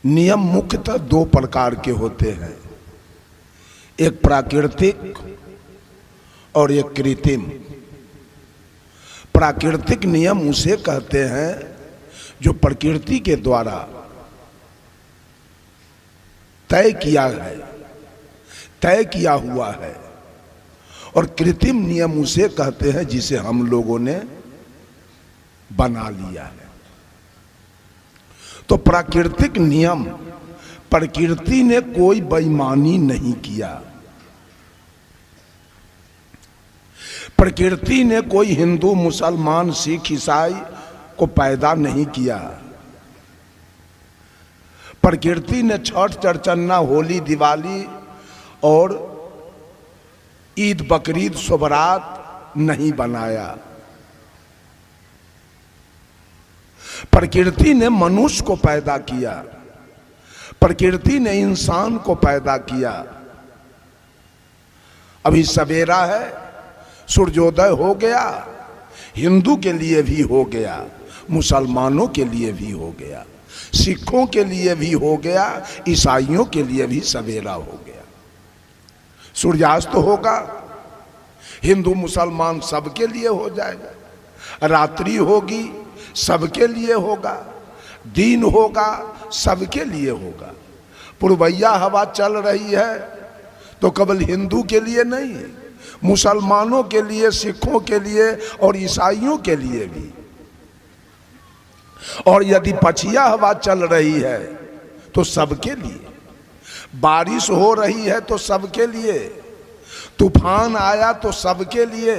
नियम मुख्यतः दो प्रकार के होते हैं, एक प्राकृतिक और एक कृत्रिम। प्राकृतिक नियम उसे कहते हैं जो प्रकृति के द्वारा तय किया हुआ है, और कृत्रिम नियम उसे कहते हैं जिसे हम लोगों ने बना लिया है। तो प्राकृतिक नियम, प्रकृति ने कोई बेईमानी नहीं किया, प्रकृति ने कोई हिंदू मुसलमान सिख ईसाई को पैदा नहीं किया। प्रकृति ने छठ चरचन्ना होली दिवाली और ईद बकरीद शुभरात नहीं बनाया। प्रकृति ने मनुष्य को पैदा किया, प्रकृति ने इंसान को पैदा किया। अभी सवेरा है, सूर्योदय हो गया, हिंदू के लिए भी हो गया, मुसलमानों के लिए भी हो गया, सिखों के लिए भी हो गया, ईसाइयों के लिए भी सवेरा हो गया। सूर्यास्त होगा, हिंदू मुसलमान सबके लिए हो जाएगा। रात्रि होगी, सबके लिए होगा। दिन होगा, सबके लिए होगा। पूर्वैया हवा चल रही है तो केवल हिंदू के लिए नहीं, मुसलमानों के लिए, सिखों के लिए और ईसाइयों के लिए भी। और यदि पछिया हवा चल रही है तो सबके लिए। बारिश हो रही है तो सबके लिए, तूफान आया तो सबके लिए,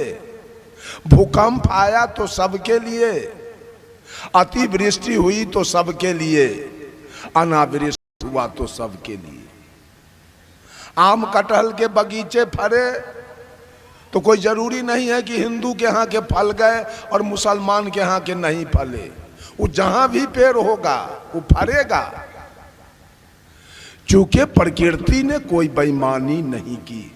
भूकंप आया तो सबके लिए, अतिवृष्टि हुई तो सबके लिए, अनावृष्टि हुआ तो सबके लिए। आम कटहल के बगीचे फरे तो कोई जरूरी नहीं है कि हिंदू के यहाँ के फल गए और मुसलमान के यहाँ के नहीं फले। वो जहां भी पेड़ होगा वो फरेगा, क्योंकि प्रकृति ने कोई बेईमानी नहीं की।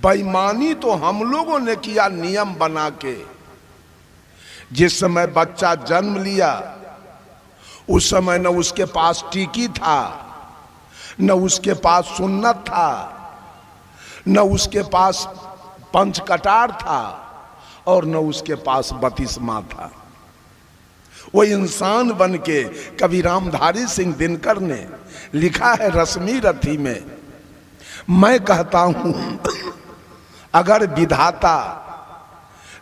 बेईमानी तो हम लोगों ने किया नियम बना के। जिस समय बच्चा जन्म लिया उस समय न उसके पास टीकी था, न उसके पास सुन्नत था, न उसके पास पंचकटार था, और न उसके पास बतिस्मा था। वो इंसान बन के, कवि रामधारी सिंह दिनकर ने लिखा है रश्मि रथी में, मैं कहता हूं अगर विधाता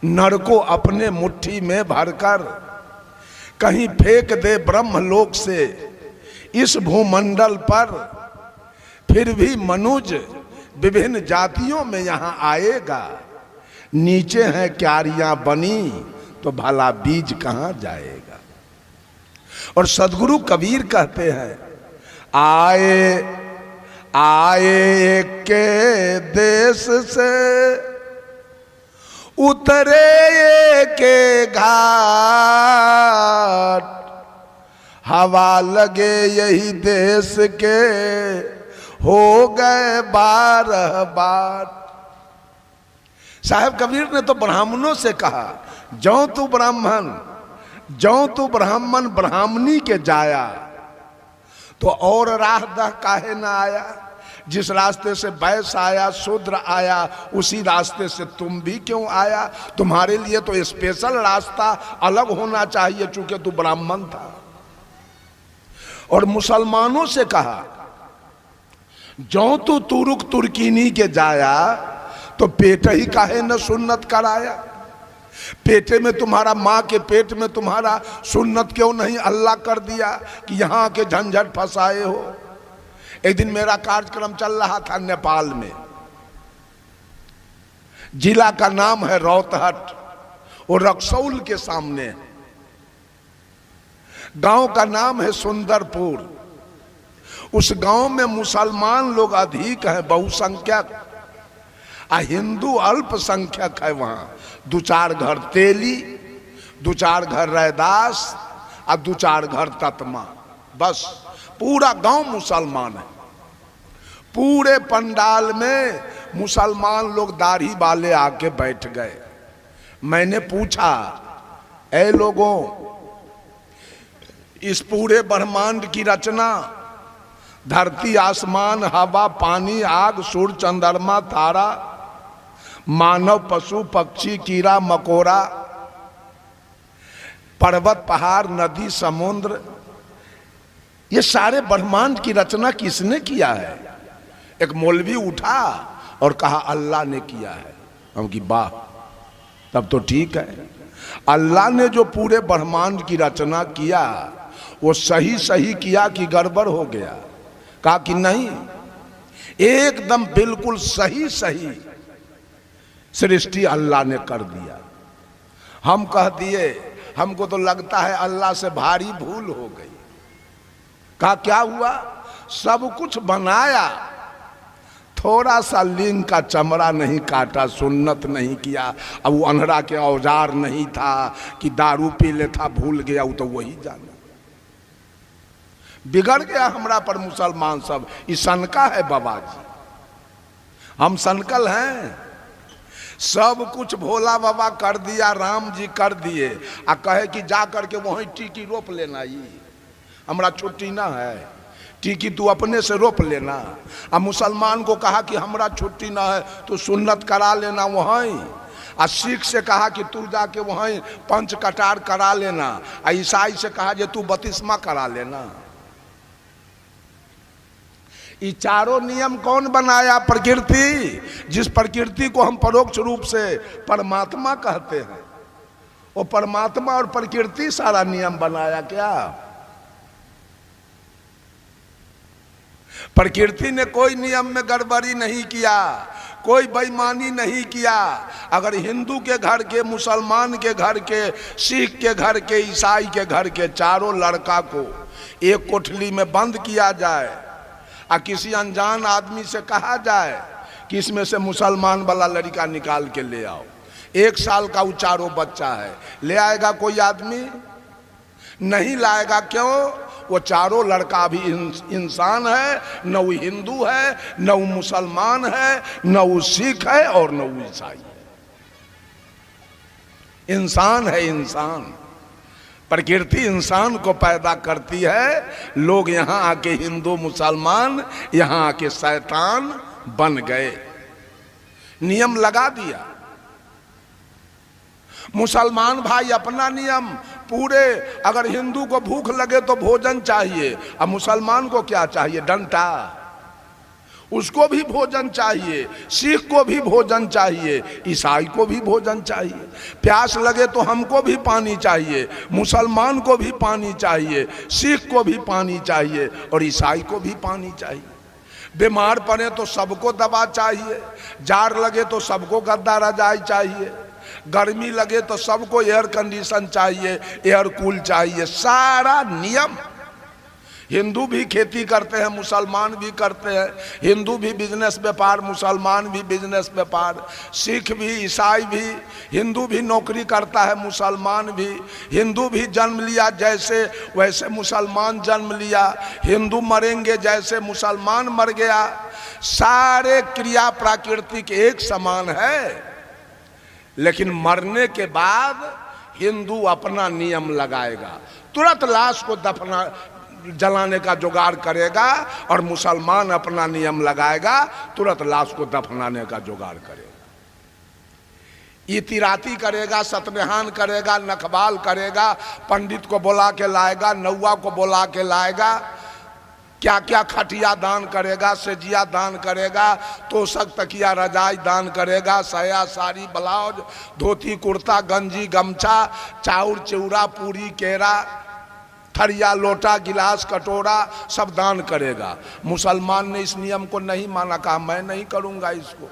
नर को अपने मुट्ठी में भरकर कहीं फेंक दे ब्रह्मलोक से इस भूमंडल पर, फिर भी मनुज विभिन्न जातियों में यहां आएगा। नीचे हैं क्यारियां बनी तो भला बीज कहां जाएगा। और सदगुरु कबीर कहते हैं, आए के देश से उतरे के घाट, हवा लगे यही देश के हो गए 12 बाट। साहब कबीर ने तो ब्राह्मणों से कहा, जौ तू ब्राह्मण ब्राह्मणी के जाया तो और राह दह काहे ना आया। जिस रास्ते से वैश्य आया, शूद्र आया, उसी रास्ते से तुम भी क्यों आया। तुम्हारे लिए तो स्पेशल रास्ता अलग होना चाहिए, चूंकि तू ब्राह्मण था। और मुसलमानों से कहा, जो तू तुरुक तुर्कीनी के जाया तो पेट ही काहे न सुन्नत कराया। पेटे में तुम्हारा, माँ के पेट में तुम्हारा सुन्नत क्यों नहीं अल्लाह कर दिया कि यहाँ के झंझट फंसाए हो। एक दिन मेरा कार्यक्रम चल रहा था नेपाल में। जिला का नाम है रौतहट, वो रक्सौल के सामने। गांव का नाम है सुंदरपुर। उस गांव में मुसलमान लोग अधिक हैं, बहुसंख्यक, हिंदू अल्पसंख्यक है। वहां 2-4 घर तेली, 2-4 घर रैदास और 2-4 घर ततमा, बस पूरा गांव मुसलमान है। पूरे पंडाल में मुसलमान लोग दाढ़ी वाले आके बैठ गए। मैंने पूछा, ऐ लोगों, इस पूरे ब्रह्मांड की रचना, धरती आसमान हवा पानी आग सूर्य चंद्रमा तारा, मानव पशु पक्षी कीड़ा मकोड़ा, पर्वत पहाड़ नदी समुद्र, ये सारे ब्रह्मांड की रचना किसने किया है? एक मौलवी उठा और कहा अल्लाह ने किया है। हम की वाह, तब तो ठीक है। अल्लाह ने जो पूरे ब्रह्मांड की रचना किया वो सही सही किया कि गड़बड़ हो गया? कहा कि नहीं, एकदम बिल्कुल सही सही सृष्टि अल्लाह ने कर दिया। हम कह दिए हमको तो लगता है अल्लाह से भारी भूल हो गई। कहा क्या हुआ? सब कुछ बनाया, थोड़ा सा लिंग का चमड़ा नहीं काटा, सुन्नत नहीं किया। अब वो अनहरा के औजार नहीं था कि दारू पी लेता भूल गया, वो तो वही जाना। बिगड़ गया हमरा पर मुसलमान सब। ये सनका है बाबा जी, हम सनकल हैं। सब कुछ भोला बाबा कर दिया, राम जी कर दिए, आ कहे कि जा करके वहीं टीकी रोप लेना। ये हमरा छुट्टी ना है, टीकी तू अपने से रोप लेना। अब मुसलमान को कहा कि हमरा छुट्टी ना है तो सुन्नत करा लेना वहीं। आ सिख से कहा कि तू जाके वहीं पंच कटार करा लेना। आ ईसाई से कहा जे तू बतिस्मा करा लेना। ये चारों नियम कौन बनाया? प्रकृति। जिस प्रकृति को हम परोक्ष रूप से परमात्मा कहते हैं, वो परमात्मा और प्रकृति सारा नियम बनाया क्या? प्रकृति ने कोई नियम में गड़बड़ी नहीं किया, कोई बेईमानी नहीं किया। अगर हिंदू के घर के, मुसलमान के घर के, सिख के घर के, ईसाई के घर के चारों लड़का को एक कोठली में बंद किया जाए और किसी अनजान आदमी से कहा जाए कि इसमें से मुसलमान वाला लड़का निकाल के ले आओ, 1 साल का वो चारों बच्चा है, ले आएगा कोई आदमी? नहीं लाएगा। क्यों? वो चारों लड़का भी इंसान है, न वो हिंदू है, न वो मुसलमान है, न वो सिख है और न वो ईसाई है। इंसान है इंसान। प्रकृति इंसान को पैदा करती है। लोग यहाँ आके हिंदू मुसलमान, यहाँ आके शैतान बन गए, नियम लगा दिया। मुसलमान भाई अपना नियम पूरे, अगर हिंदू को भूख लगे तो भोजन चाहिए, अब मुसलमान को क्या चाहिए? डंडा। उसको भी भोजन चाहिए, सिख को भी भोजन चाहिए, ईसाई को भी भोजन चाहिए। प्यास लगे तो हमको भी पानी चाहिए, मुसलमान को भी पानी चाहिए, सिख को भी पानी चाहिए और ईसाई को भी पानी चाहिए। बीमार पड़े तो सबको दवा चाहिए, जार लगे तो सबको गद्दा रजाई चाहिए, गर्मी लगे तो सबको एयर कंडीशन चाहिए, एयर कूल चाहिए। सारा नियम। हिंदू भी खेती करते हैं, मुसलमान भी करते हैं। हिंदू भी बिजनेस व्यापार, मुसलमान भी बिजनेस व्यापार। सिख भी, ईसाई भी। हिंदू भी नौकरी करता है, मुसलमान भी। हिंदू भी जन्म लिया जैसे वैसे मुसलमान जन्म लिया। हिंदू मरेंगे जैसे मुसलमान मर गया। सारे क्रिया प्राकृतिक एक समान है, लेकिन मरने के बाद हिंदू अपना नियम लगाएगा, तुरंत लाश को दफना जलाने का जुगाड़ करेगा, और मुसलमान अपना नियम लगाएगा, तुरंत लाश को दफनाने का जुगाड़ करेगा। इतिराती करेगा, सतबिहान करेगा, नखबाल करेगा, पंडित को बुला के लाएगा, नौवा को बुला के लाएगा, क्या क्या खटिया दान करेगा, सेजिया दान करेगा, तोशक तकिया रजाई दान करेगा, साया साड़ी ब्लाउज धोती कुर्ता गंजी गमछा चाउर चिवड़ा पूरी केरा थरिया लोटा गिलास कटोरा सब दान करेगा। मुसलमान ने इस नियम को नहीं माना, कहा मैं नहीं करूँगा इसको।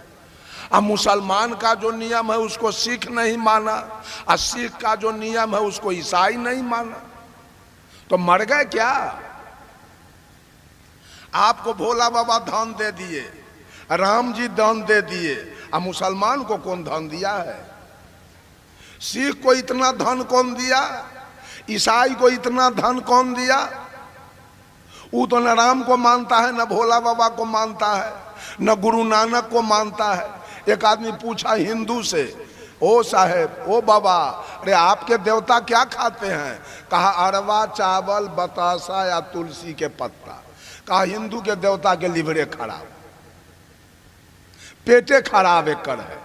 अब मुसलमान का जो नियम है उसको सिख नहीं माना, और सिख का जो नियम है उसको ईसाई नहीं माना, तो मर गए क्या? आपको भोला बाबा धन दे दिए, राम जी धन दे दिए, अब मुसलमान को कौन धन दिया है? सिख को इतना धन कौन दिया? ईसाई को इतना धन कौन दिया? वो तो न राम को मानता है, न भोला बाबा को मानता है, न गुरु नानक को मानता है। एक आदमी पूछा हिंदू से, ओ साहेब, ओ बाबा, अरे आपके देवता क्या खाते हैं? कहा अरवा चावल, बतासा या तुलसी के पत्ता। कहा हिंदू के देवता के लिवरे खराब, पेटे खराब एकर है,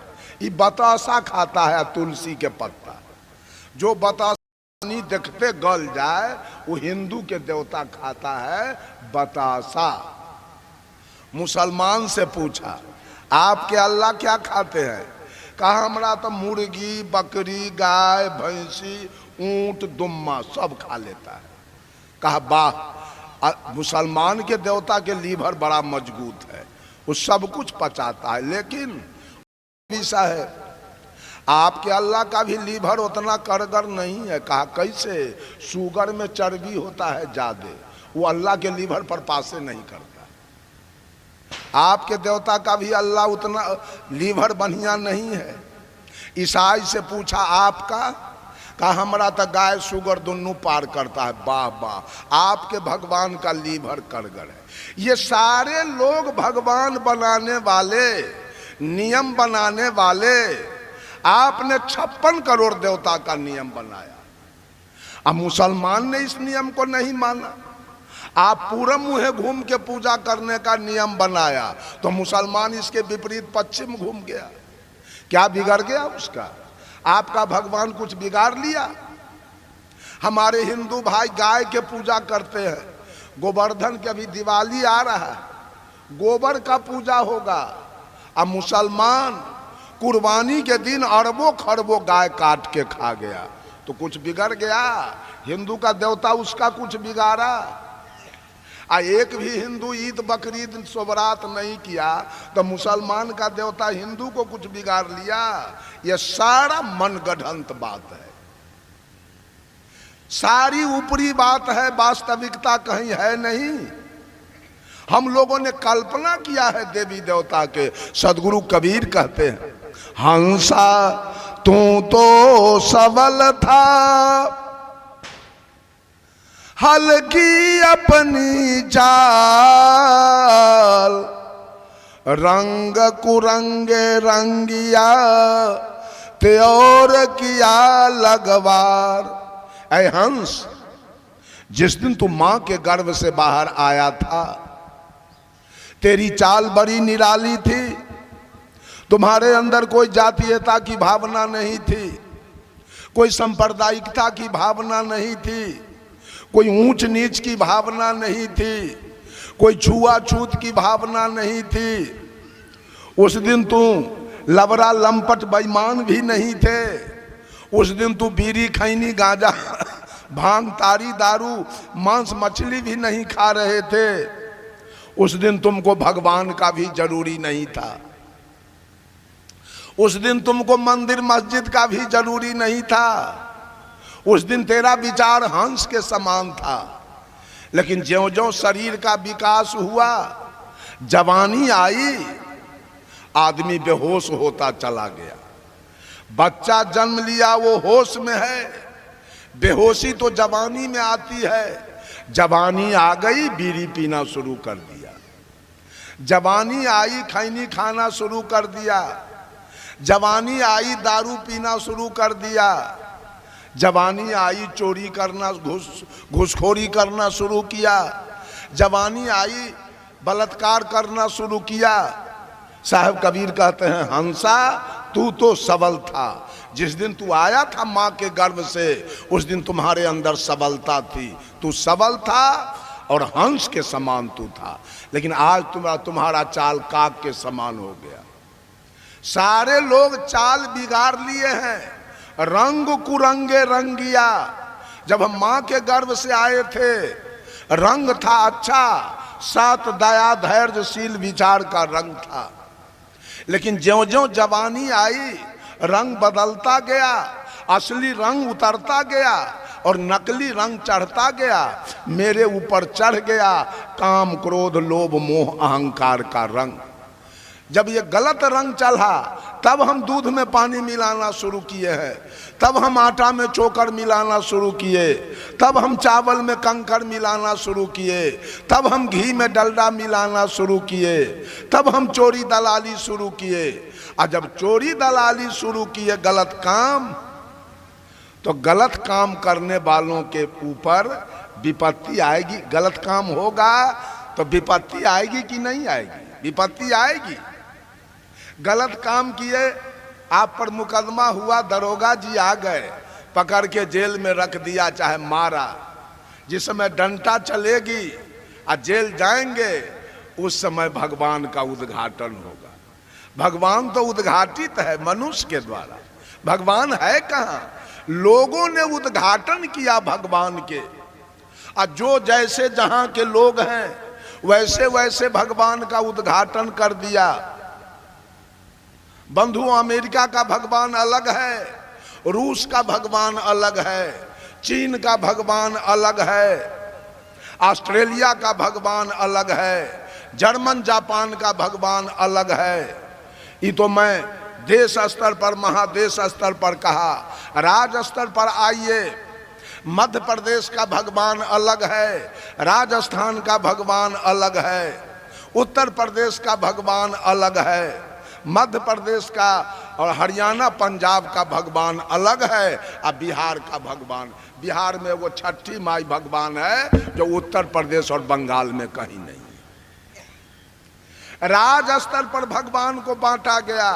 ये बतासा खाता है तुलसी के पत्ता। जो बतासा नहीं देखते गल जाए वो हिंदू के देवता खाता है बतासा। मुसलमान से पूछा आपके अल्लाह क्या खाते हैं? कहा हमरा तो मुर्गी, बकरी, गाय, भैंसी, ऊंट, दुम्मा सब खा लेता है। कहा वाह, मुसलमान के देवता के लीवर बड़ा मजबूत है, वो सब कुछ पचाता है। लेकिन ऐसा है आपके अल्लाह का भी लीवर उतना कारगर नहीं है। कहा कैसे? शुगर में चर्बी होता है ज्यादा, वो अल्लाह के लीवर पर पासे नहीं करता। आपके देवता का भी अल्लाह उतना लीवर बढ़िया नहीं है। ईसाई से पूछा आपका? कहा हमारा तो गाय शुगर दोनों पार करता है। वाह वाह, आपके भगवान का लीवर कारगर है। ये सारे लोग भगवान बनाने वाले, नियम बनाने वाले, आपने 56 करोड़ देवता का नियम बनाया। अब मुसलमान ने इस नियम को नहीं माना। आप पूरब मुहे घूम के पूजा करने का नियम बनाया तो मुसलमान इसके विपरीत पश्चिम घूम गया। क्या बिगड़ गया उसका? आपका भगवान कुछ बिगाड़ लिया? हमारे हिंदू भाई गाय के पूजा करते हैं, गोवर्धन के अभी दिवाली आ रहा है, गोबर का पूजा होगा। अब मुसलमान कुर्बानी के दिन अरबों खरबों गाय काट के खा गया, तो कुछ बिगड़ गया? हिंदू का देवता उसका कुछ बिगाड़ा? एक भी हिंदू ईद बकरीद सोबरात नहीं किया तो मुसलमान का देवता हिंदू को कुछ बिगाड़ लिया? यह सारा मनगढ़ंत बात है, सारी ऊपरी बात है, वास्तविकता कहीं है नहीं। हम लोगों ने कल्पना किया है देवी देवता के। सदगुरु कबीर कहते हैं हंसा तू तो सबल था, हल्की अपनी चाल, रंग कुरंगे रंगिया त्योर किया लगवार। ऐ हंस, जिस दिन तू मां के गर्भ से बाहर आया था तेरी चाल बड़ी निराली थी। तुम्हारे अंदर कोई जातीयता की भावना नहीं थी, कोई सांप्रदायिकता की भावना नहीं थी, कोई ऊंच नीच की भावना नहीं थी, कोई छुआछूत की भावना नहीं थी। उस दिन तू लबरा लंपट बेईमान भी नहीं थे। उस दिन तू बीड़ी खैनी गांजा भांग तारी दारू मांस मछली भी नहीं खा रहे थे। उस दिन तुमको भगवान का भी जरूरी नहीं था। उस दिन तुमको मंदिर मस्जिद का भी जरूरी नहीं था। उस दिन तेरा विचार हंस के समान था। लेकिन ज्यों ज्यों शरीर का विकास हुआ, जवानी आई, आदमी बेहोश होता चला गया। बच्चा जन्म लिया वो होश में है, बेहोशी तो जवानी में आती है। जवानी आ गई बीड़ी पीना शुरू कर दिया, जवानी आई खैनी खाना शुरू कर दिया, जवानी आई दारू पीना शुरू कर दिया, जवानी आई चोरी करना घूसखोरी करना शुरू किया, जवानी आई बलात्कार करना शुरू किया। साहब कबीर कहते हैं हंसा तू तो सबल था। जिस दिन तू आया था माँ के गर्भ से उस दिन तुम्हारे अंदर सबलता थी, तू सबल था और हंस के समान तू था। लेकिन आज तुम्हारा चाल काक के समान हो गया। सारे लोग चाल बिगाड़ लिए हैं, रंग कुरंगे रंगिया। जब हम माँ के गर्भ से आए थे रंग था अच्छा, सत दया धैर्यशील विचार का रंग था। लेकिन ज्यों ज्यों जवानी आई रंग बदलता गया, असली रंग उतरता गया और नकली रंग चढ़ता गया। मेरे ऊपर चढ़ गया काम क्रोध लोभ मोह अहंकार का रंग। जब ये गलत रंग चढ़ा तब हम दूध में पानी मिलाना शुरू किए हैं, तब हम आटा में चोकर मिलाना शुरू किए, तब हम चावल में कंकर मिलाना शुरू किए, तब हम घी में डलडा मिलाना शुरू किए, तब हम चोरी दलाली शुरू किए। और जब चोरी दलाली शुरू किए गलत काम, तो गलत काम करने वालों के ऊपर विपत्ति आएगी। गलत काम होगा तो विपत्ति आएगी कि नहीं आएगी? विपत्ति आएगी। गलत काम किए, आप पर मुकदमा हुआ, दरोगा जी आ गए, पकड़ के जेल में रख दिया, चाहे मारा, जिस समय डंटा चलेगी और जेल जाएंगे, उस समय भगवान का उद्घाटन होगा। भगवान तो उद्घाटित है मनुष्य के द्वारा, भगवान है कहाँ? लोगों ने उद्घाटन किया भगवान के। और जो जैसे जहां के लोग हैं वैसे वैसे भगवान का उद्घाटन कर दिया। बंधु, अमेरिका का भगवान अलग है, रूस का भगवान अलग है, चीन का भगवान अलग है, ऑस्ट्रेलिया का भगवान अलग है, जर्मन जापान का भगवान अलग है। ये तो मैं देश स्तर पर, महादेश स्तर पर कहा। राज्य स्तर पर आइए, मध्य प्रदेश का भगवान अलग है, राजस्थान का भगवान अलग है, उत्तर प्रदेश का भगवान अलग है, मध्य प्रदेश का और हरियाणा पंजाब का भगवान अलग है, और बिहार का भगवान, बिहार में वो छठी माई भगवान है जो उत्तर प्रदेश और बंगाल में कहीं नहीं है। राज्य स्तर पर भगवान को बांटा गया,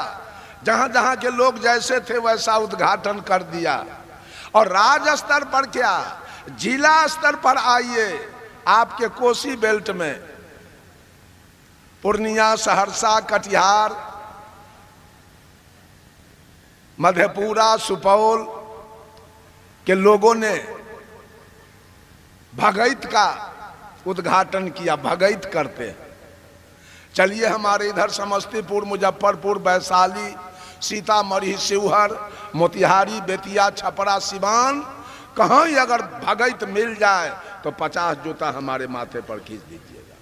जहां जहां के लोग जैसे थे वैसा उद्घाटन कर दिया। और राज्य स्तर पर क्या, जिला स्तर पर आइए, आपके कोसी बेल्ट में पूर्णिया, सहरसा, कटिहार, मधेपुरा, सुपौल के लोगों ने भगैत का उद्घाटन किया। भगैत करते हैं। चलिए हमारे इधर समस्तीपुर, मुजफ्फरपुर, वैशाली, सीतामढ़ी, शिवहर, मोतिहारी, बेतिया, छपरा, सिवान, कहाँ ही अगर भगैत मिल जाए तो 50 जूता हमारे माथे पर खींच दीजिएगा।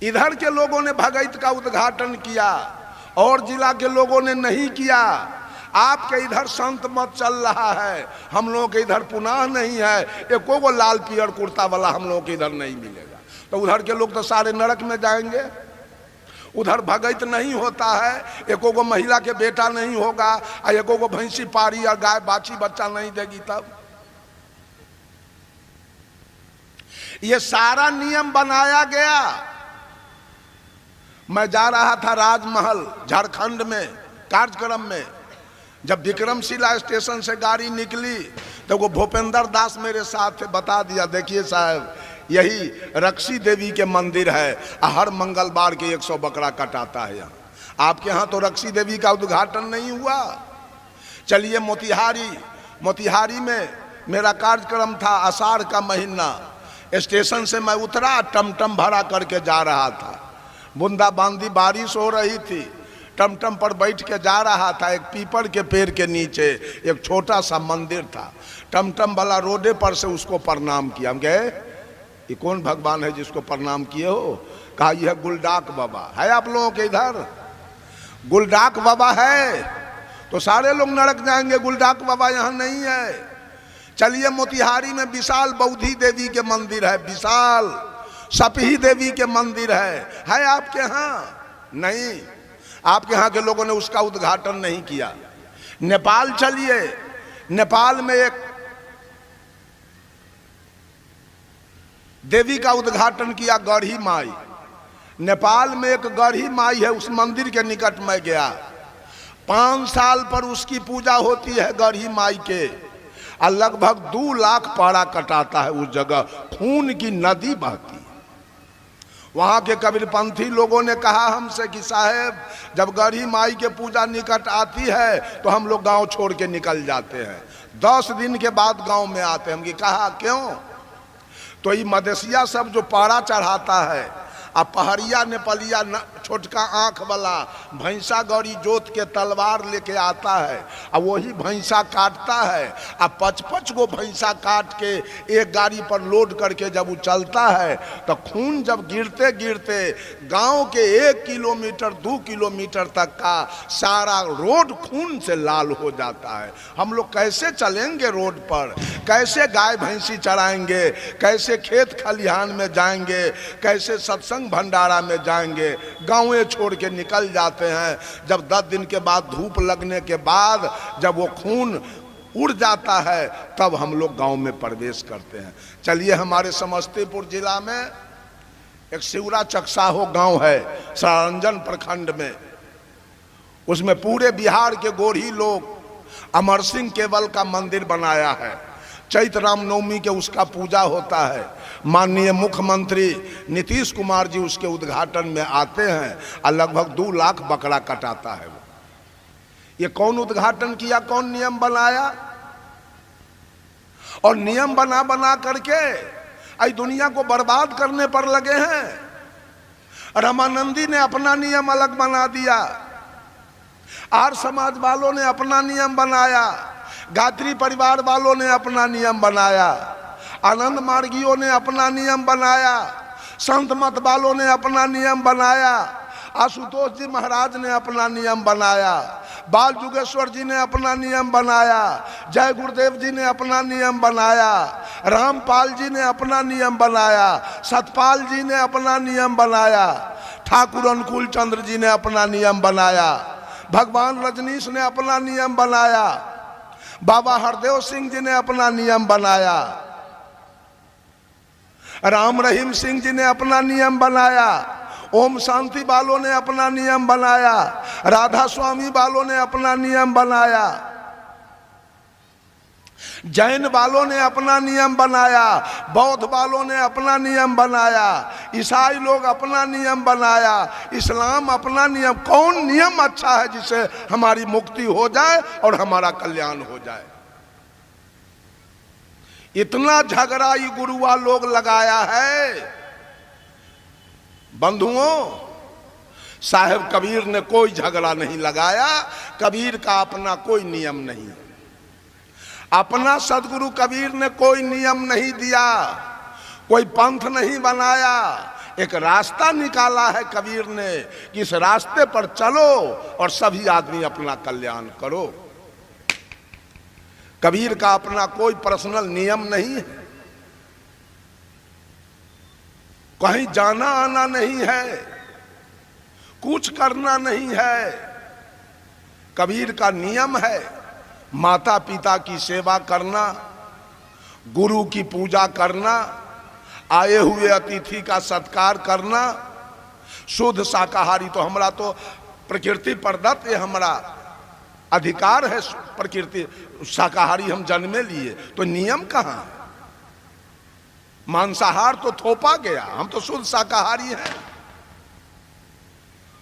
इधर के लोगों ने भगैत का उद्घाटन किया और जिला के लोगों ने नहीं किया। आपके इधर संत मत चल रहा है, हम लोगों के इधर पुनाह नहीं है, एको वो लाल पियर कुर्ता वाला हम लोगों के इधर नहीं मिलेगा। तो उधर के लोग तो सारे नरक में जाएंगे। उधर भगैत नहीं होता है, एको को महिला के बेटा नहीं होगा, और एको को भैंसी पारी और गाय बाछी बच्चा नहीं देगी। तब ये सारा नियम बनाया गया। मैं जा रहा था राजमहल झारखंड में कार्यक्रम में, जब विक्रमशिला स्टेशन से गाड़ी निकली तो वो भूपेंद्र दास मेरे साथ थे। बता दिया, देखिए साहब, यही रक्षी देवी के मंदिर है, हर मंगलवार के 100 बकरा कटाता है यहाँ। आपके यहाँ तो रक्षी देवी का उद्घाटन नहीं हुआ। चलिए मोतिहारी में मेरा कार्यक्रम था, आषाढ़ का महीना। स्टेशन से मैं उतरा, टमटम भाड़ा करके जा रहा था, बूंदाबांदी बारिश हो रही थी, टमटम पर बैठ के जा रहा था। एक पीपल के पेड़ के नीचे एक छोटा सा मंदिर था, टमटम वाला रोडे पर से उसको प्रणाम किया। हम कहे ये कौन भगवान है जिसको प्रणाम किए हो? कहा यह गुलडाक बाबा है। आप लोगों के इधर गुलडाक बाबा है तो सारे लोग नरक जाएंगे, गुलडाक बाबा यहाँ नहीं है। चलिए मोतिहारी में विशाल बौद्धि देवी के मंदिर है, विशाल सपही देवी के मंदिर है आपके यहाँ? नहीं, आपके यहाँ के लोगों ने उसका उद्घाटन नहीं किया। नेपाल चलिए, नेपाल में एक देवी का उद्घाटन किया, गढ़ी माई। नेपाल में एक गढ़ी माई है, उस मंदिर के निकट में गया। 5 साल पर उसकी पूजा होती है गढ़ी माई के, और लगभग 2 लाख पाड़ा कटाता है उस जगह, खून की नदी बहती। वहां के कबीरपंथी लोगों ने कहा हमसे कि साहेब, जब गढ़ी माई के पूजा निकट आती है तो हम लोग गांव छोड़ के निकल जाते हैं, 10 दिन के बाद गांव में आते हैं। हम कहा क्यों? तो ये मदेशिया सब जो पाड़ा चढ़ाता है, अब पहरिया नेपालिया छोटका आंख वाला भैंसा गौरी जोत के तलवार लेके आता है और वही भैंसा काटता है। अब 55 गो भैंसा काट के एक गाड़ी पर लोड करके जब वो चलता है तो खून जब गिरते गिरते गांव के 1 किलोमीटर 2 किलोमीटर तक का सारा रोड खून से लाल हो जाता है। हम लोग कैसे चलेंगे रोड पर, कैसे गाय भैंसी चराएंगे, कैसे खेत खलिहान में जाएंगे, कैसे सत्संग भंडारा में जाएंगे। गाँवें छोड़ के निकल जाते हैं। जब 10 दिन के बाद धूप लगने के बाद जब वो खून उड़ जाता है तब हम लोग गांव में प्रवेश करते हैं। चलिए, हमारे समस्तीपुर जिला में एक शिवरा चकसाहो गांव है सारंजन प्रखंड में। उसमें पूरे बिहार के गोरी लोग अमर सिंह केवल का मंदिर बनाया है। चैत्र रामनवमी के उसका पूजा होता है। माननीय मुख्यमंत्री नीतीश कुमार जी उसके उद्घाटन में आते हैं और लगभग 2 लाख बकरा कटाता है। वो ये कौन उद्घाटन किया, कौन नियम बनाया? और नियम बना बना करके आई दुनिया को बर्बाद करने पर लगे हैं। रामानंदी ने अपना नियम अलग बना दिया, आर्य समाज वालों ने अपना नियम बनाया, गायत्री परिवार वालों ने अपना नियम बनाया, आनंद मार्गियों ने अपना नियम बनाया, संत मत वालों ने अपना नियम बनाया, आशुतोष जी महाराज ने अपना नियम बनाया, बाल जुगेश्वर जी ने अपना नियम बनाया, जय गुरुदेव जी ने अपना नियम बनाया, रामपाल जी ने अपना नियम बनाया, सतपाल जी ने अपना नियम बनाया, ठाकुर अनुकूल चंद्र जी ने अपना नियम बनाया, भगवान रजनीश ने अपना नियम बनाया, बाबा हरदेव सिंह जी ने अपना नियम बनाया, राम रहीम सिंह जी ने अपना नियम बनाया, ओम शांति वालों ने अपना नियम बनाया, राधा स्वामी वालों ने अपना नियम बनाया, जैन वालों ने अपना नियम बनाया, बौद्ध वालों ने अपना नियम बनाया, ईसाई लोग अपना नियम बनाया, इस्लाम अपना नियम। कौन नियम अच्छा है जिससे हमारी मुक्ति हो जाए और हमारा कल्याण हो जाए? इतना झगड़ा ये गुरुआ लोग लगाया है। बंधुओं, साहेब कबीर ने कोई झगड़ा नहीं लगाया। कबीर का अपना कोई नियम नहीं, अपना सदगुरु कबीर ने कोई नियम नहीं दिया, कोई पंथ नहीं बनाया। एक रास्ता निकाला है कबीर ने कि इस रास्ते पर चलो और सभी आदमी अपना कल्याण करो। कबीर का अपना कोई पर्सनल नियम नहीं है, कहीं जाना आना नहीं है, कुछ करना नहीं है। कबीर का नियम है माता पिता की सेवा करना, गुरु की पूजा करना, आए हुए अतिथि का सत्कार करना, शुद्ध शाकाहारी। तो हमरा तो प्रकृति प्रदत्त ये हमारा अधिकार है, प्रकृति शाकाहारी हम जन्मे लिए, तो नियम कहाँ है? मांसाहार तो थोपा गया, हम तो शुद्ध शाकाहारी हैं।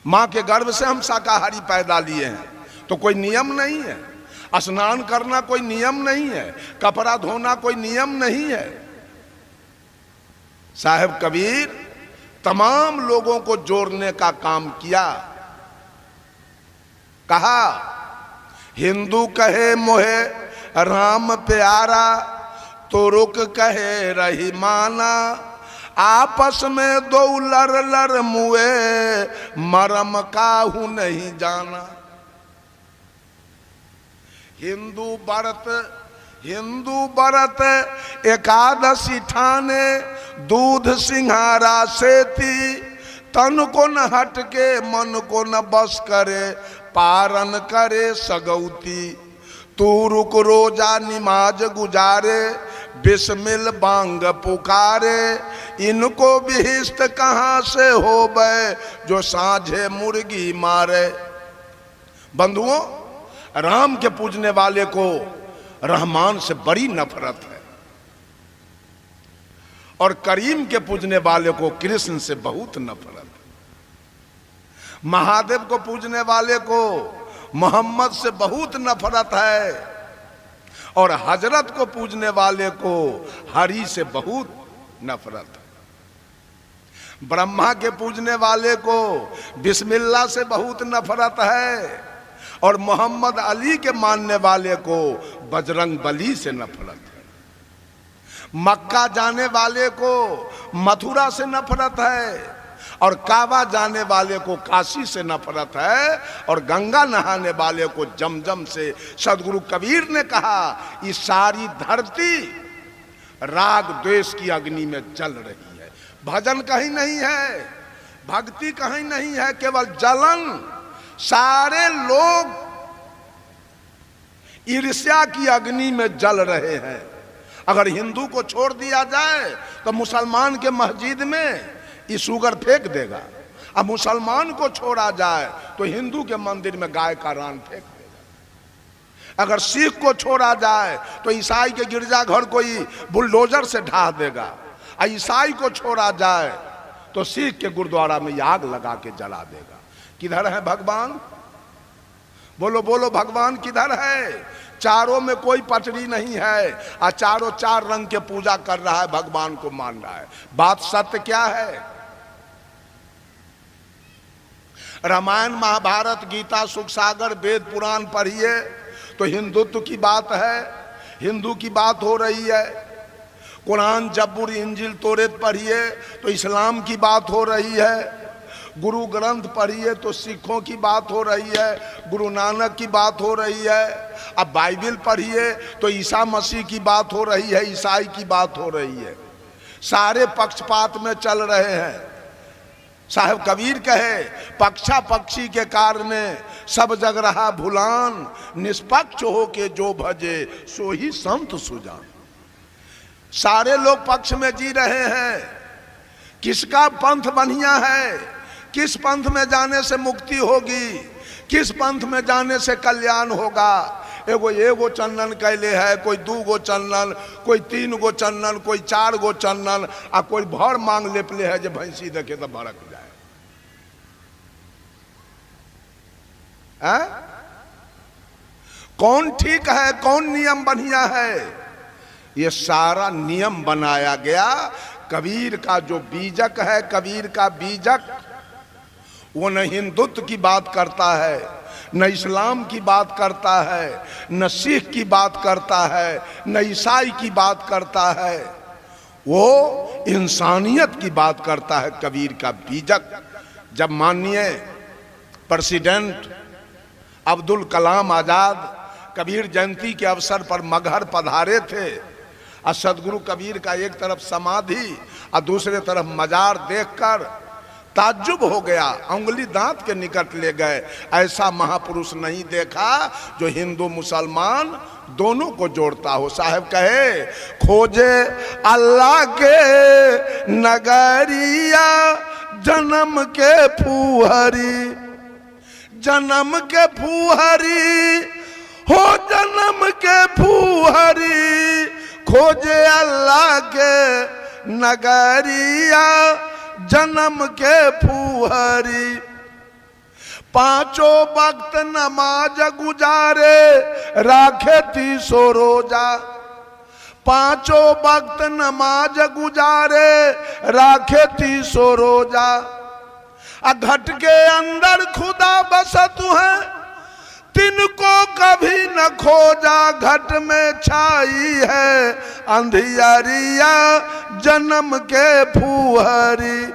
मां के गर्भ से हम शाकाहारी पैदा लिए हैं, तो कोई नियम नहीं है। स्नान करना कोई नियम नहीं है, कपड़ा धोना कोई नियम नहीं है। साहेब कबीर तमाम लोगों को जोड़ने का काम किया। कहा, हिंदू कहे मोहे राम प्यारा, तो रुक कहे रही माना, आपस में दो लर लर मुए, मरम काहू नहीं जाना। हिंदू व्रत एकादशी ठाने, दूध सिंहारा सेती, तन को न हटके मन को न बस करे, पारन करे सगौती। तू रुक रोजा निमाज गुजारे, बिस्मिल बांग पुकारे, इनको बिहिस्त कहाँ से होबे, जो साझे मुर्गी मारे। बंधुओं, राम के पूजने वाले को रहमान से बड़ी नफरत है और करीम के पूजने वाले को कृष्ण से बहुत नफरत है। महादेव को पूजने वाले को मोहम्मद से बहुत नफरत है और हजरत को पूजने वाले को हरि से बहुत नफरत है। ब्रह्मा के पूजने वाले को बिस्मिल्लाह से बहुत नफरत है और मोहम्मद अली के मानने वाले को बजरंग बली से नफरत है। मक्का जाने वाले को मथुरा से नफरत है और काबा जाने वाले को काशी से नफरत है और गंगा नहाने वाले को जमजम से। सदगुरु कबीर ने कहा ये सारी धरती राग द्वेष की अग्नि में जल रही है। भजन कहीं नहीं है, भक्ति कहीं नहीं है, केवल जलन। सारे लोग ईर्ष्या की अग्नि में जल रहे हैं। अगर हिंदू को छोड़ दिया जाए तो मुसलमान के मस्जिद में ये शुगर फेंक देगा, अब मुसलमान को छोड़ा जाए तो हिंदू के मंदिर में गाय का रान फेंक देगा, अगर सिख को छोड़ा जाए तो ईसाई के गिरजाघर को ही बुलडोजर से ढा देगा, और ईसाई को छोड़ा जाए तो सिख के गुरुद्वारा में आग लगा के जला देगा। किधर है भगवान? बोलो बोलो, भगवान किधर है? चारों में कोई पटरी नहीं है और चारों चार रंग के पूजा कर रहा है, भगवान को मान रहा है। बात सत्य क्या है? रामायण महाभारत गीता सुख सागर वेद पुराण पढ़िए तो हिंदुत्व की बात है, हिंदू की बात हो रही है। कुरान जब्बुर इंजिल तोरेत पढ़िए तो इस्लाम की बात हो रही है। गुरु ग्रंथ पढ़िए तो सिखों की बात हो रही है, गुरु नानक की बात हो रही है। अब बाइबिल पढ़िए तो ईसा मसीह की बात हो रही है, ईसाई की बात हो रही है। सारे पक्षपात में चल रहे हैं। साहब कबीर कहे पक्षा पक्षी के कारण सब जग रहा भुलान, निष्पक्ष हो के जो भजे सो ही संत सुजान। सारे लोग पक्ष में जी रहे हैं। किसका पंथ बढ़िया है, किस पंथ में जाने से मुक्ति होगी, किस पंथ में जाने से कल्याण होगा। एगो चंदन कैले है, कोई 2 गो चंदन, कोई 3 गो चंदन, कोई 4 गो चंदन, और कोई भर मांग लेपले है जो भैंसी देखे तो भड़क जाए। कौन ठीक है, कौन नियम बढ़िया है? ये सारा नियम बनाया गया कबीर का जो बीजक है। कबीर का बीजक वो न हिंदुत्व की बात करता है, न इस्लाम की बात करता है, न सिख की बात करता है, न ईसाई की बात करता है, वो इंसानियत की बात करता है। कबीर का बीजक। जब माननीय प्रेसिडेंट अब्दुल कलाम आजाद कबीर जयंती के अवसर पर मगहर पधारे थे और सदगुरु कबीर का एक तरफ समाधि और दूसरे तरफ मजार देखकर ताज्जुब हो गया, उंगली दांत के निकट ले गए। ऐसा महापुरुष नहीं देखा जो हिंदू मुसलमान दोनों को जोड़ता हो। साहब कहे खोजे अल्लाह के नगरिया जन्म के फूहरी, जन्म के फूहरी हो जन्म के फूहरी, खोजे अल्लाह के नगरिया जन्म के फूहरी। 5 वक्त नमाज गुजारे राखे 300 रोजा, 5 वक्त नमाज गुजारे राखे 300 रोजा। घट के अंदर खुदा बसत है तिनको कभी न खोजा, घट में छाई है अंधियारिया जन्म के फूहरी,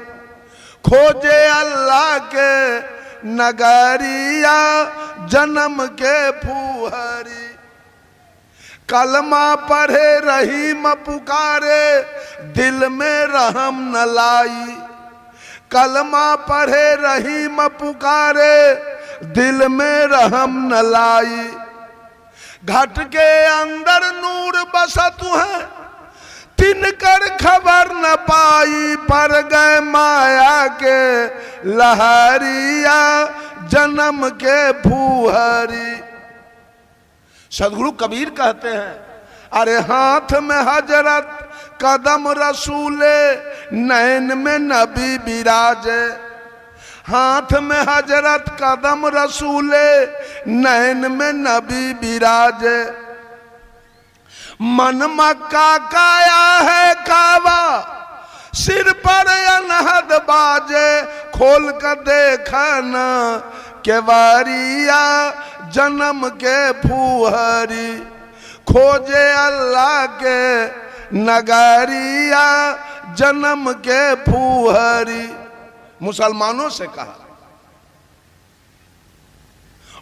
खोजे अल्लाह के नगरिया जन्म के फूहरी। कलमा पढ़े रहीम पुकारे दिल में रहम न लाई, कलमा पढ़े रहीम पुकारे दिल में रहम न लाई। घट के अंदर नूर बसत है तिनकर खबर न पाई, पर गए माया के लहरिया जन्म के फूहरी। सदगुरु कबीर कहते हैं अरे हाथ में हजरत कदम रसूले, नैन में नबी विराजे, हाथ में हजरत कदम रसूले, नैन में नबी विराजे। मन मक्का काया है काबा, सिर पर अनहद बाजे खोल कर देखना केवारिया जन्म के फूहरी खोजे अल्लाह के नगरिया जन्म के फूहरी। मुसलमानों से कहा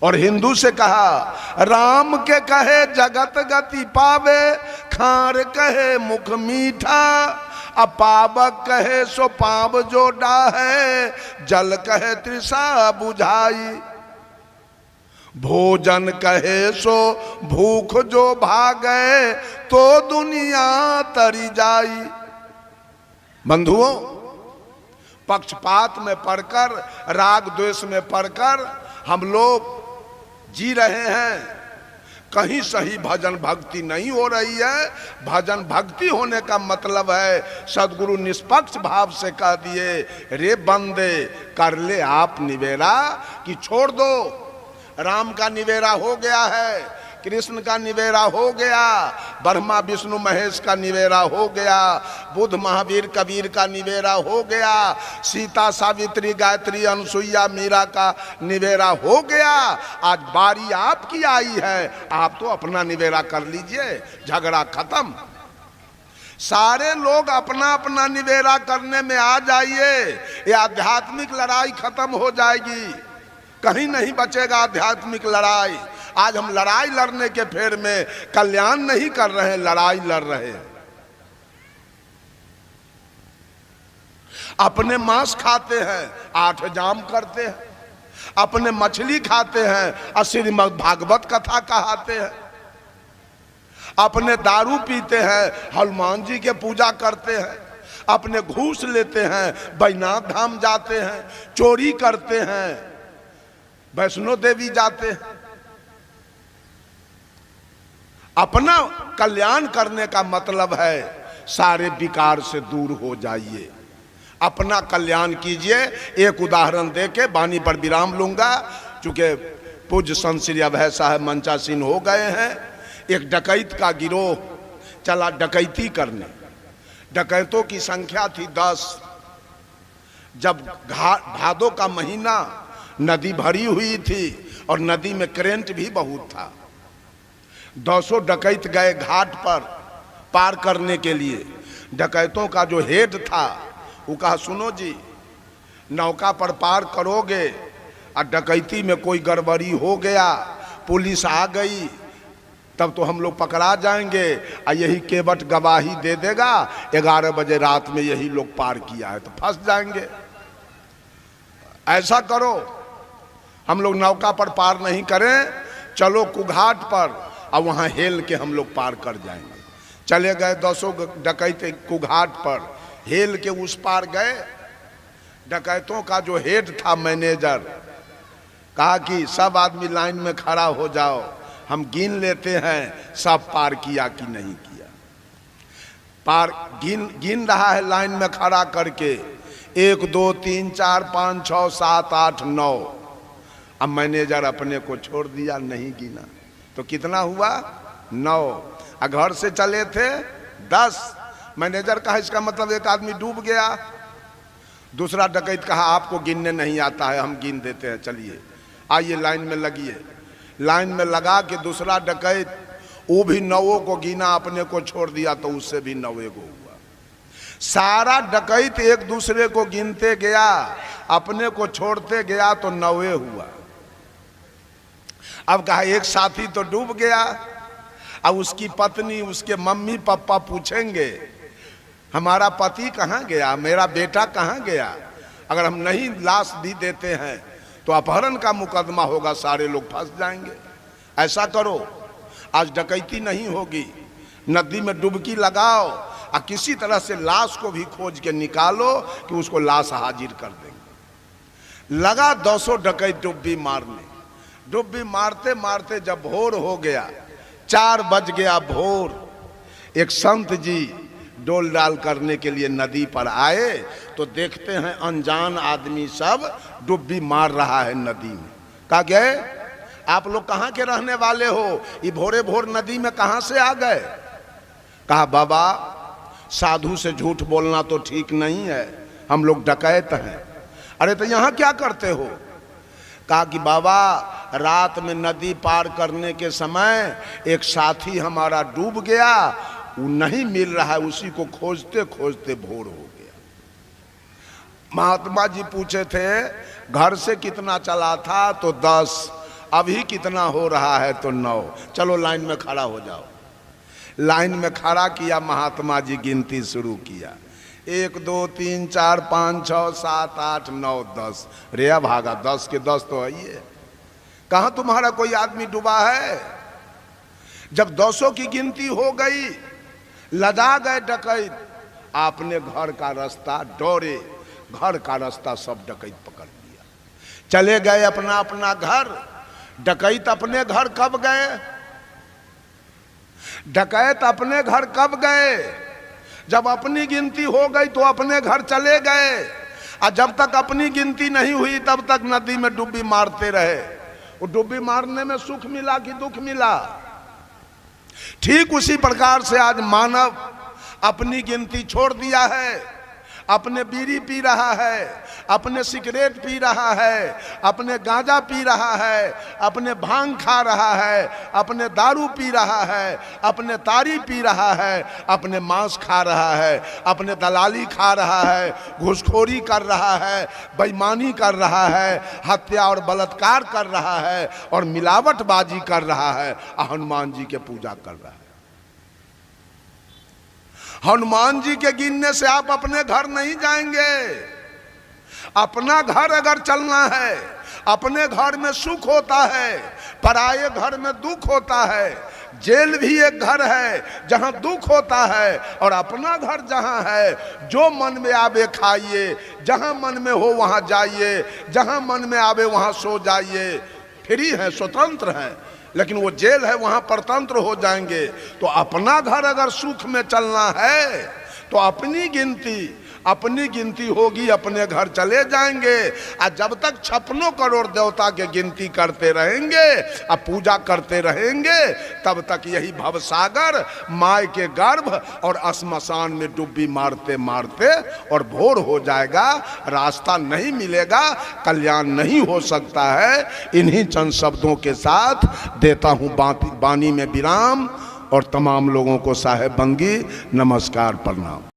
और हिंदू से कहा राम के कहे जगत गति पावे खार कहे मुख मीठा अपावक कहे सो पाव जो डाहे जल कहे तृषा बुझाई भोजन कहे सो भूख जो भागे तो दुनिया तरी जाई। बंधुओं, पक्षपात में पढ़कर राग द्वेष में पढ़कर हम लोग जी रहे हैं। कहीं सही भजन भक्ति नहीं हो रही है। भजन भक्ति होने का मतलब है सदगुरु निष्पक्ष भाव से कह दिए रे बंदे कर ले आप निवेरा कि छोड़ दो। राम का निवेरा हो गया है, कृष्ण का निवेरा हो गया, ब्रह्मा विष्णु महेश का निवेरा हो गया, बुद्ध महावीर कबीर का निवेरा हो गया, सीता सावित्री गायत्री अनुसुईया मीरा का निवेरा हो गया। आज बारी आपकी आई है, आप तो अपना निवेरा कर लीजिए, झगड़ा खत्म। सारे लोग अपना अपना निवेरा करने में आ जाइए, ये आध्यात्मिक लड़ाई खत्म हो जाएगी। कहीं नहीं बचेगा आध्यात्मिक लड़ाई। आज हम लड़ाई लड़ने के फेर में कल्याण नहीं कर रहे हैं, लड़ाई लड़ रहे हैं। अपने मांस खाते हैं, 8 जाम करते हैं, अपने मछली खाते हैं और श्रीमद् भागवत कथा कहाते हैं, अपने दारू पीते हैं, हनुमान जी के पूजा करते हैं, अपने घूस लेते हैं, बैजनाथ धाम जाते हैं, चोरी करते हैं, वैष्णो देवी जाते हैं। अपना कल्याण करने का मतलब है सारे विकार से दूर हो जाइए, अपना कल्याण कीजिए। एक उदाहरण देके वाणी पर विराम लूंगा, चूंकि पूज्य संत श्री अभय साहब मंचासीन हो गए हैं। एक डकैत का गिरोह चला डकैती करने। डकैतों की संख्या थी 10। जब भादों का महीना, नदी भरी हुई थी और नदी में करंट भी बहुत था। 200 डकैत गए घाट पर पार करने के लिए। डकैतों का जो हेड था वो कहा सुनो जी, नौका पर पार करोगे और डकैती में कोई गड़बड़ी हो गया, पुलिस आ गई, तब तो हम लोग पकड़ा जाएंगे और यही केवट गवाही दे देगा 11 बजे रात में यही लोग पार किया है, तो फंस जाएंगे। ऐसा करो, हम लोग नौका पर पार नहीं करें, चलो कुघाट पर और वहां हेल के हम लोग पार कर जाएंगे। चले गए 200 डकैत कुघाट पर, हेल के उस पार गए। डकैतों का जो हेड था मैनेजर कहा कि सब आदमी लाइन में खड़ा हो जाओ, हम गिन लेते हैं सब पार किया कि नहीं किया। पार गिन रहा है लाइन में खड़ा करके, 1 2 3 4 5 6 7 8 9। अब मैनेजर अपने को छोड़ दिया, नहीं गिना, तो कितना हुआ 9। घर से चले थे 10। मैनेजर कहा इसका मतलब एक आदमी डूब गया। दूसरा डकैत कहा आपको गिनने नहीं आता है, हम गिन देते हैं, चलिए आइए लाइन में लगिए। लाइन में लगा के दूसरा डकैत वो भी 9 को गिना, अपने को छोड़ दिया तो उससे भी 9 को हुआ। सारा डकैत एक दूसरे को गिनते गया, अपने को छोड़ते गया तो 9 हुआ। अब कहा एक साथी तो डूब गया। अब उसकी पत्नी, उसके मम्मी पापा पूछेंगे हमारा पति कहाँ गया, मेरा बेटा कहाँ गया। अगर हम नहीं लाश भी देते हैं तो अपहरण का मुकदमा होगा, सारे लोग फंस जाएंगे। ऐसा करो, आज डकैती नहीं होगी, नदी में डुबकी लगाओ और किसी तरह से लाश को भी खोज के निकालो कि उसको लाश हाजिर कर देंगे। लगा 200 डकैत डुब्बी मारने। डुब्बी मारते मारते जब भोर हो गया, 4 बज गया भोर, एक संत जी डोल डाल करने के लिए नदी पर आए तो देखते हैं अनजान आदमी सब डुब्बी मार रहा है नदी में। कहा गए आप लोग कहाँ के रहने वाले हो, ये भोरे भोर नदी में कहाँ से आ गए। कहा बाबा साधु से झूठ बोलना तो ठीक नहीं है, हम लोग डकैत हैं। अरे तो यहाँ क्या करते हो? कहा कि बाबा रात में नदी पार करने के समय एक साथी हमारा डूब गया, वो नहीं मिल रहा है, उसी को खोजते खोजते भोर हो गया। महात्मा जी पूछे थे घर से कितना चला था? तो 10। अभी कितना हो रहा है? तो 9। चलो लाइन में खड़ा हो जाओ। लाइन में खड़ा किया, महात्मा जी गिनती शुरू किया, 1 2 3 4 5 6 7 8 9 10। रेया भागा, 10 के 10 तो है ये। कहाँ तुम्हारा कोई आदमी डूबा है? जब 200 की गिनती हो गई, लदा गए डकैत। आपने घर का रास्ता, डोरे घर का रास्ता सब डकैत पकड़ लिया, चले गए अपना अपना घर। डकैत अपने घर कब गए? डकैत अपने घर कब गए? जब अपनी गिनती हो गई तो अपने घर चले गए, और जब तक अपनी गिनती नहीं हुई तब तक नदी में डुब्बी मारते रहे। वो डुब्बी मारने में सुख मिला कि दुख मिला? ठीक उसी प्रकार से आज मानव अपनी गिनती छोड़ दिया है, अपने बीड़ी पी रहा है, अपने सिगरेट पी रहा है, अपने गांजा पी रहा है, अपने भांग खा रहा है, अपने दारू पी रहा है, अपने तारी पी रहा है, अपने मांस खा रहा है, अपने दलाली खा रहा है, घूसखोरी कर रहा है, बेईमानी कर रहा है, हत्या और बलात्कार कर रहा है, और मिलावटबाजी कर रहा है, हनुमान जी के पूजा कर रहा है। हनुमान जी के गिनने से आप अपने घर नहीं जाएंगे। अपना घर अगर चलना है, अपने घर में सुख होता है, पराये घर में दुख होता है। जेल भी एक घर है जहां दुख होता है, और अपना घर जहां है, जो मन में आवे खाइए, जहां मन में हो वहां जाइए, जहां मन में आवे वहां सो जाइए। फ्री है, स्वतंत्र है। लेकिन वो जेल है, वहां परतंत्र हो जाएंगे। तो अपना घर अगर सुख में चलना है तो अपनी गिनती होगी, अपने घर चले जाएंगे। और जब तक 56 करोड़ देवता के गिनती करते रहेंगे और पूजा करते रहेंगे, तब तक यही भवसागर माय के गर्भ और श्मशान में डुब्बी मारते मारते और भोर हो जाएगा। रास्ता नहीं मिलेगा, कल्याण नहीं हो सकता है। इन्हीं चंद शब्दों के साथ देता हूँ वाणी में विराम, और तमाम लोगों को साहेब बंगी नमस्कार, प्रणाम।